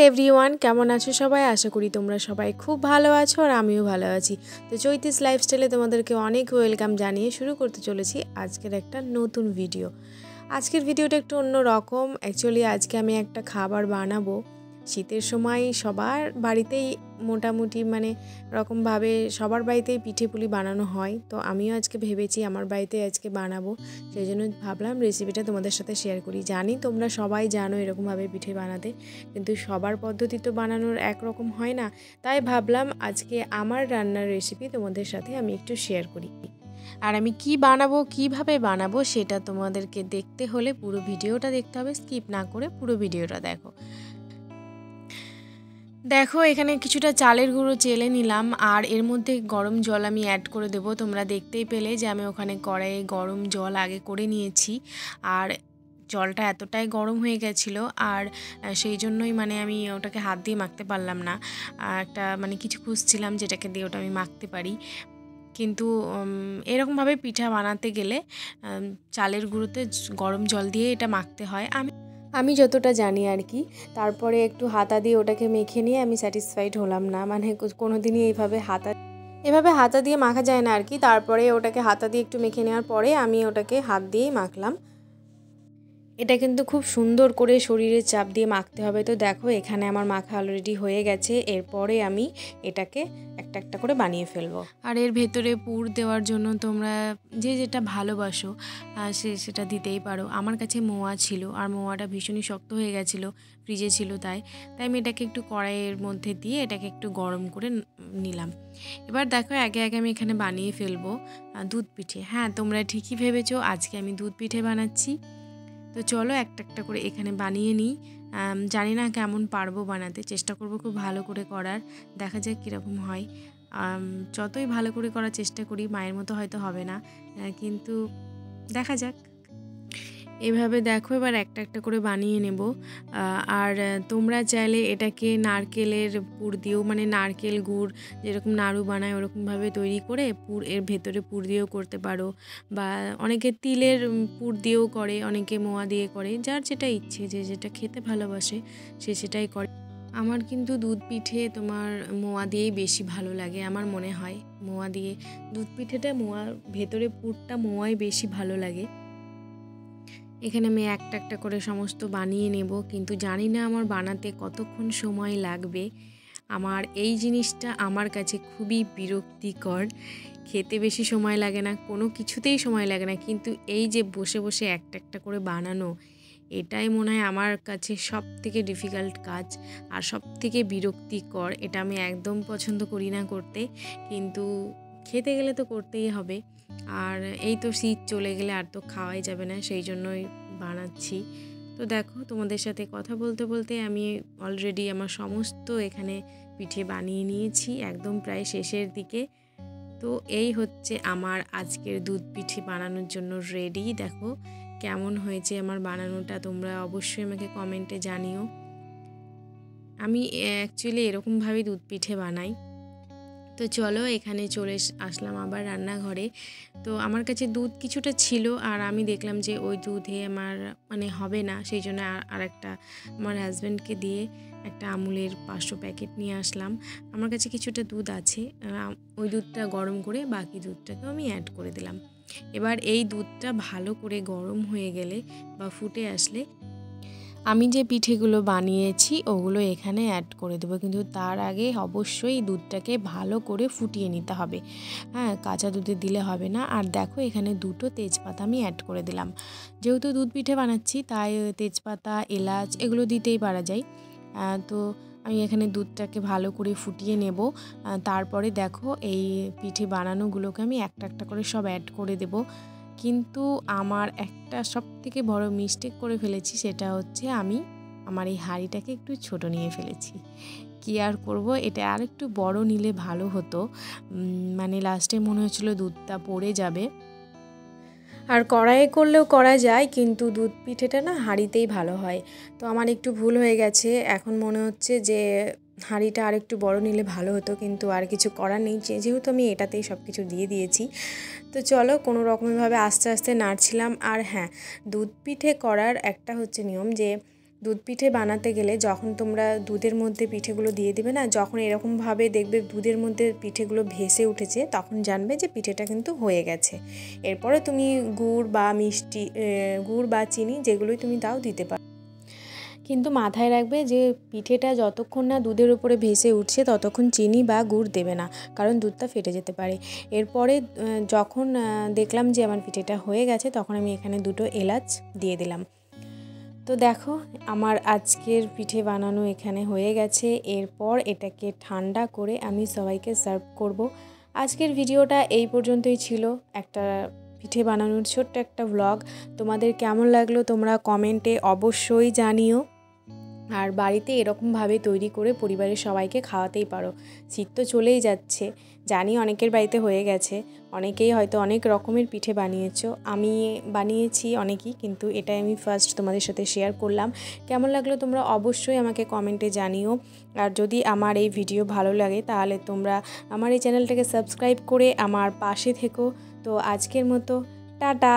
Everyone, কেমন আছো সবাই? আশা করি তোমরা সবাই খুব ভালো আছো আর আমিও ভালো আছি। তো চৈতিস লাইফস্টাইলে তোমাদেরকে অনেক ওয়েলকাম জানিয়ে শুরু করতে চলেছি আজকের একটা নতুন ভিডিও। আজকের ভিডিওটা একটু অন্য রকম। অ্যাকচুয়ালি আজকে আমি একটা খাবার বানাবো। শীতের সময় সবার বাড়িতেই মোটামুটি রকমভাবে সবার বাড়িতেই পিঠে পুলি বানানো হয়। তো আমিও আজকে ভেবেছি আমার বাড়িতে আজকে বানাবো, সেই জন্য ভাবলাম রেসিপিটা তোমাদের সাথে শেয়ার করি। জানি তোমরা সবাই জানো এরকমভাবে পিঠে বানাতে, কিন্তু সবার পদ্ধতি তো বানানোর একরকম হয় না। তাই ভাবলাম আজকে আমার রান্নার রেসিপি তোমাদের সাথে আমি একটু শেয়ার করি। আর আমি কি বানাবো, কিভাবে বানাবো সেটা তোমাদেরকে দেখতে হলে পুরো ভিডিওটা দেখতে হবে, স্কিপ না করে পুরো ভিডিওটা দেখো। এখানে কিছুটা চালের গুঁড়ো চেলে নিলাম আর এর মধ্যে গরম জল আমি অ্যাড করে দেব। তোমরা দেখতেই পেলে যে আমি ওখানে কড়াইয়ে গরম জল আগে করে নিয়েছি, আর জলটা এতটাই গরম হয়ে গেছিলো আর সেই জন্যই আমি ওটাকে হাত দিয়ে মাখতে পারলাম না। একটা কিছু খুঁজছিলাম যেটাকে দিয়ে ওটা আমি মাখতে পারি, কিন্তু এরকমভাবে পিঠা বানাতে গেলে চালের গুঁড়োতে গরম জল দিয়ে এটা মাখতে হয় আমি যতটা জানি আর কি। তারপরে একটু হাতা দিয়ে ওটাকে মেখে নিয়ে আমি স্যাটিসফাইড হলাম না, কোনো দিনই এভাবে হাতা দিয়ে মাখা যায় না আর কি। তারপরে ওটাকে হাতা দিয়ে একটু মেখে নেওয়ার পরে আমি ওটাকে হাত দিয়েই মাখলাম। এটা কিন্তু খুব সুন্দর করে শরীরে চাপ দিয়ে মাখতে হবে। তো দেখো এখানে আমার মাখা অলরেডি হয়ে গেছে। এরপরে আমি এটাকে একটা একটা করে বানিয়ে ফেলবো। আর এর ভেতরে পুর দেওয়ার জন্য তোমরা যে যেটা ভালোবাসো সেটা দিতেই পারো। আমার কাছে মোয়া ছিল আর মোয়াটা ভীষণই শক্ত হয়ে গেছিলো, ফ্রিজে ছিল, তাই আমি এটাকে একটু কড়াইয়ের মধ্যে দিয়ে এটাকে একটু গরম করে নিলাম। এবার দেখো একে একে আমি এখানে বানিয়ে ফেলবো দুধ পিঠে। হ্যাঁ, তোমরা ঠিকই ভেবেছো, আজকে আমি দুধ পিঠে বানাচ্ছি। তো চলো একটা একটা করে এখানে বানিয়ে নিই। জানি না কেমন পারবো বানাতে, চেষ্টা করব খুব ভালো করে করার, দেখা যাক কীরকম হয়। যতই ভালো করে করার চেষ্টা করি মায়ের মতো হয়তো হবে না, কিন্তু দেখা যাক। এভাবে দেখো এবার একটা একটা করে বানিয়ে নেব। আর তোমরা চাইলে এটাকে নারকেলের পুর দিয়েও, নারকেল গুড় যেরকম নাড়ু বানায় ওরকমভাবে তৈরি করে এর ভেতরে পুর দিয়েও করতে পারো, বা অনেকে তিলের পুর দিয়েও করে, অনেকে মোয়া দিয়ে করে, যার যেটা ইচ্ছে, যে যেটা খেতে ভালোবাসে সে সেটাই করে। আমার কিন্তু দুধ পিঠে তোমার মোয়া দিয়েই বেশি ভালো লাগে, আমার মনে হয় মোয়া দিয়ে দুধ পিঠেটা ভেতরে পুরটা মোয়াই বেশি ভালো লাগে। এখানে আমি একটা একটা করে সমস্ত বানিয়ে নেব, কিন্তু জানি না আমার বানাতে কতক্ষণ সময় লাগবে। আমার এই জিনিসটা আমার কাছে খুবই বিরক্তিকর। খেতে বেশি সময় লাগে না, কোনো কিছুতেই সময় লাগে না, কিন্তু এই যে বসে বসে একটা একটা করে বানানো, এটাই মনে হয় আমার কাছে সব থেকে ডিফিকাল্ট কাজ আর সব থেকে বিরক্তিকর। এটা আমি একদম পছন্দ করি না করতে, কিন্তু খেতে গেলে তো করতেই হবে। আর এই তো শীত চলে গেলে আর তো খাওয়াই যাবে না, সেই জন্যই বানাচ্ছি। তো দেখো তোমাদের সাথে কথা বলতে বলতে আমি অলরেডি আমার সমস্ত এখানে পিঠে বানিয়ে নিয়েছি, একদম প্রায় শেষের দিকে। তো এই হচ্ছে আমার আজকের দুধ পিঠে বানানোর জন্য রেডি। দেখো কেমন হয়েছে আমার বানানোটা, তোমরা অবশ্যই আমাকে কমেন্টে জানিও। আমি অ্যাকচুয়ালি এরকমভাবেই দুধ পিঠে বানাই। তো চলো এখানে চলে আসলাম আবার রান্নাঘরে। তো আমার কাছে দুধ কিছুটা ছিল আর আমি দেখলাম যে ওই দুধে আমার হবে না, সেই জন্য আর একটা আমার হাজব্যান্ডকে দিয়ে একটা আমুলের 500 প্যাকেট নিয়ে আসলাম। আমার কাছে কিছুটা দুধ আছে, ওই দুধটা গরম করে বাকি দুধটাকেও আমি অ্যাড করে দিলাম। এবার এই দুধটা ভালো করে গরম হয়ে গেলে বা ফুটে আসলে আমি যে পিঠেগুলো বানিয়েছি ওগুলো এখানে অ্যাড করে দেবো, কিন্তু তার আগে অবশ্যই দুধটাকে ভালো করে ফুটিয়ে নিতে হবে। হ্যাঁ, কাঁচা দুধে দিলে হবে না। আর দেখো এখানে 2টো তেজপাতা আমি অ্যাড করে দিলাম। যেহেতু দুধ পিঠে বানাচ্ছি তাই তেজপাতা, এলাচ এগুলো দিতেই পারা যায়। তো আমি এখানে দুধটাকে ভালো করে ফুটিয়ে নেব। তারপরে দেখো এই পিঠে বানানোগুলোকে আমি একটা একটা করে সব অ্যাড করে দেব। কিন্তু আমার একটা সবথেকে বড় মিস্টেক করে ফেলেছি, সেটা হচ্ছে আমি আমার এই হাঁড়িটাকে একটু ছোট নিয়ে ফেলেছি। কি আর করব, এটা আর একটু বড় নিলে ভালো হতো। লাস্টে মনে হচ্ছিল দুধটা পড়ে যাবে। আর কড়াইয়ে করলেও করা যায়, কিন্তু দুধ পিঠেটা না হাঁড়িতেই ভালো হয়। তো আমার একটু ভুল হয়ে গেছে। এখন মনে হচ্ছে যে হাঁড়িটা আর একটু বড় নিলে ভালো হতো, কিন্তু আর কিছু করার নেই, যেহেতু আমি এটাতেই সব কিছু দিয়ে দিয়েছি। তো চলো কোনো রকমভাবে আস্তে আস্তে নাড়ছিলাম। আর হ্যাঁ, দুধ পিঠে করার একটা হচ্ছে নিয়ম যে দুধ পিঠে বানাতে গেলে যখন তোমরা দুধের মধ্যে পিঠেগুলো দিয়ে দিবে না, যখন এরকমভাবে দেখবে দুধের মধ্যে পিঠেগুলো ভেসে উঠেছে, তখন জানবে যে পিঠেটা কিন্তু হয়ে গেছে। এরপরে তুমি গুড় বা মিষ্টি, গুড় বা চিনি যেগুলোই তুমি দাও দিতে পারো। কিন্তু মাথায় রাখবে যে পিঠেটা যতক্ষণ না দুধের উপরে ভেসে উঠছে ততক্ষণ চিনি বা গুড় দেবে না, কারণ দুধটা ফেটে যেতে পারে। এরপরে যখন দেখলাম যে আমার পিঠেটা হয়ে গেছে, তখন আমি এখানে 2টো এলাচ দিয়ে দিলাম। তো দেখো আমার আজকের পিঠে বানানো এখানে হয়ে গেছে। এরপর এটাকে ঠান্ডা করে আমি সবাইকে সার্ভ করব। আজকের ভিডিওটা এই পর্যন্তই ছিল, একটা পিঠে বানানোর ছোট্ট একটা ব্লগ। তোমাদের কেমন লাগলো তোমরা কমেন্টে অবশ্যই জানিও। আর বাড়িতে এরকমভাবে তৈরি করে পরিবারের সবাইকে খাওয়াতেই পারো। শীত তো চলেই যাচ্ছে, জানি অনেকের বাড়িতে হয়ে গেছে, অনেকেই হয়তো অনেক রকমের পিঠে বানিয়েছো, আমি বানিয়েছি অনেকই, কিন্তু এটাই আমি ফার্স্ট তোমাদের সাথে শেয়ার করলাম। কেমন লাগলো তোমরা অবশ্যই আমাকে কমেন্টে জানিও। আর যদি আমার এই ভিডিও ভালো লাগে তাহলে তোমরা আমার এই চ্যানেলটাকে সাবস্ক্রাইব করে আমার পাশে থেকো। তো আজকের মতো টাটা।